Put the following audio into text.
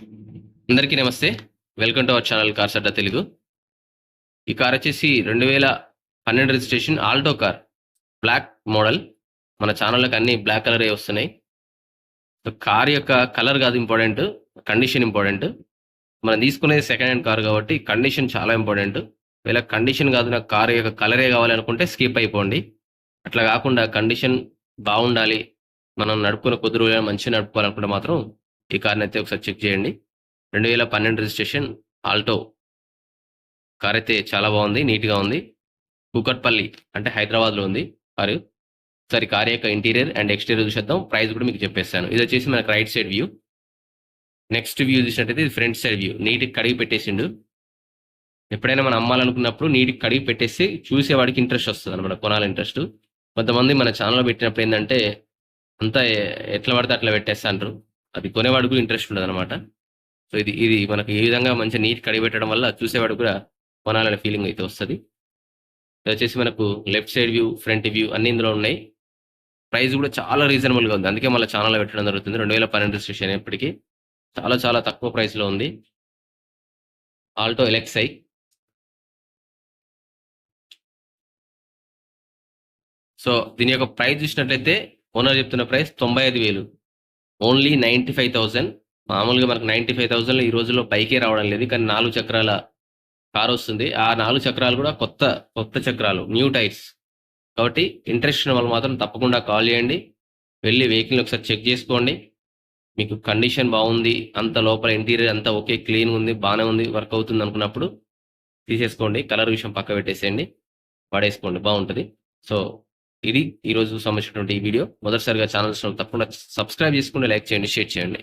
అందరికీ నమస్తే. Welcome to our channel cars Adda Telugu. ఈ కార్ వచ్చేసి 2012 registration Alto car. Black model. మన ఛానల్‌లోకి అన్నీ బ్లాక్ కలరే వస్తున్నాయి. సో, కార్ యొక్క కలర్ కాదు ఇంపార్టెంట్. Condition important. మనం తీసుకునేది సెకండ్ హ్యాండ్ కార్ కాబట్టి కండిషన్ చాలా ఇంపార్టెంట్. ఒకవేళ కండిషన్ కాదు నాకు కార్ యొక్క కలరే కావాలనుకుంటే స్కిప్ అయిపోండి. అట్లా కాకుండా కండిషన్ బాగుండాలి. మనం నడుపుకునే కొద్ది రోజులు మంచిగా నడుపుకోవాలనుకుంటే మాత్రం ఈ కార్‌ని అయితే ఒకసారి చెక్ చేయండి. 2012 రిజిస్ట్రేషన్ ఆల్టో కార్ అయితే చాలా బాగుంది. నీట్‌గా ఉంది. కూకట్పల్లి అంటే హైదరాబాద్‌లో ఉంది కారు. ఒకసారి కార్ యొక్క ఇంటీరియర్ అండ్ ఎక్స్‌టీరియర్ చూసేద్దాం. ప్రైస్ కూడా మీకు చెప్పేస్తాను. ఇది వచ్చేసి మనకు right side view. Next view చూసినట్టయితే ఇది ఫ్రంట్ సైడ్ వ్యూ. నీట్‌గా కడిగి పెట్టేసిండు. ఎప్పుడైనా మనం అమ్మాలనుకున్నప్పుడు నీట్‌గా కడిగి పెట్టేసి చూసేవాడికి ఇంట్రెస్ట్ వస్తదనమాట. కొనాలి ఇంట్రెస్ట్. కొంతమంది మన ఛానెల్‌లో పెట్టినప్పుడు ఏందంటే అంతా ఎట్లా పడితే అట్లా పెట్టేస్తాండ్రు. అది కొనేవాడికి కూడా ఇంట్రెస్ట్ ఉండదనమాట. సో, ఇది ఇది మనకి ఈ విధంగా మంచిగా నీట్ కడిగి పెట్టడం వల్ల చూసేవాడికి కూడా కొనాలనే ఫీలింగ్ అయితే వస్తది. ఇది వచ్చేసి మనకు left side view, front view అన్నీ ఇందులో ఉన్నాయి. ప్రైస్ కూడా చాలా రీజనబుల్‌గా ఉంది. అందుకే మళ్ళీ ఛానెల్‌లో పెట్టడం జరుగుతుంది. 2012 రిజిస్ట్రేషన్ అయినప్పటికీ చాలా చాలా తక్కువ ప్రైస్‌లో ఉంది. Alto LXi. సో, దీని యొక్క ప్రైస్ చూసినట్లయితే ఓనర్ చెప్తున్న ప్రైస్ 95,000. ఓన్లీ 95,000. మామూలుగా మనకు 95,000లో ఈ రోజుల్లో బైకే రావడం లేదు. కానీ 4 చక్రాల కారొస్తుంది. ఆ 4 చక్రాలు కూడా కొత్త చక్రాలు. New tyres. కాబట్టి ఇంట్రెస్ట్ ఉన్న వాళ్ళు మాత్రం తప్పకుండా కాల్ చేయండి. వెళ్లి వెహికల్‌ని ఒకసారి చెక్ చేసుకోండి. మీకు కండిషన్ బాగుంది. అంత లోపల ఇంటీరియర్ అంతా ఓకే క్లీన్‌గా ఉంది. బానే ఉంది. వర్క్ అవుతుంది అనుకున్నప్పుడు తీసేసుకోండి. కలర్ విషయం పక్క పెట్టేసేయండి. వాడేసుకోండి బావుంటది. సో, ఇది ఈరోజు సంబంధించినటువంటి ఈ వీడియో. మొదటిసారిగా ఛానల్ తప్పకుండా సబ్స్క్రైబ్ చేసుకోండి, లైక్ చేయండి, షేర్ చేయండి.